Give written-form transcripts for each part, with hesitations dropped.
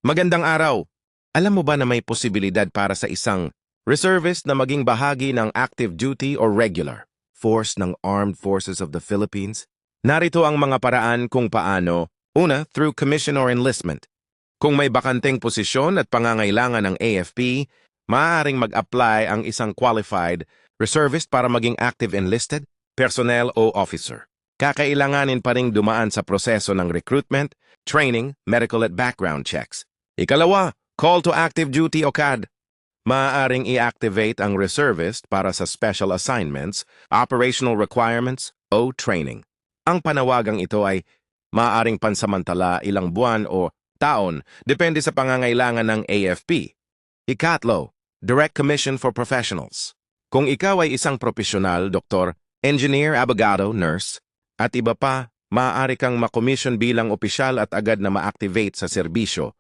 Magandang araw. Alam mo ba na may posibilidad para sa isang reservist na maging bahagi ng active duty or regular force ng Armed Forces of the Philippines? Narito ang mga paraan kung paano. Una, through commission or enlistment. Kung may bakanteng posisyon at pangangailangan ng AFP, maaaring mag-apply ang isang qualified reservist para maging active enlisted, personnel o officer. Kakailanganin pa ring dumaan sa proseso ng recruitment, training, medical at background checks. Ikalawa, call to active duty o CAD. Maaaring i-activate ang reservist para sa special assignments, operational requirements, o training. Ang panawagang ito ay maaaring pansamantala, ilang buwan o taon, depende sa pangangailangan ng AFP. Ikatlo, direct commission for professionals. Kung ikaw ay isang profesional, doktor, engineer, abogado, nurse, at iba pa, maaari kang makomission bilang opisyal at agad na ma-activate sa serbisyo.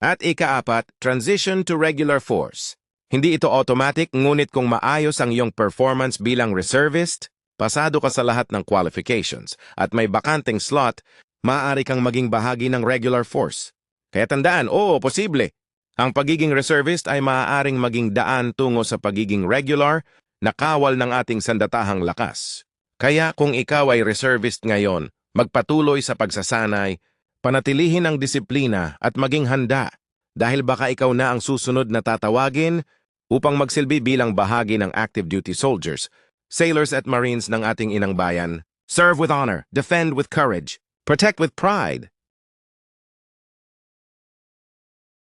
At ikaapat, transition to regular force. Hindi ito automatic, ngunit kung maayos ang iyong performance bilang reservist, pasado ka sa lahat ng qualifications at may bakanteng slot, maaari kang maging bahagi ng regular force. Kaya tandaan, oo, posible. Ang pagiging reservist ay maaaring maging daan tungo sa pagiging regular na kawal ng ating sandatahang lakas. Kaya kung ikaw ay reservist ngayon, magpatuloy sa pagsasanay, panatilihin ang disiplina at maging handa dahil baka ikaw na ang susunod na tatawagin upang magsilbi bilang bahagi ng active duty soldiers, sailors at marines ng ating inang bayan. Serve with honor, defend with courage, protect with pride.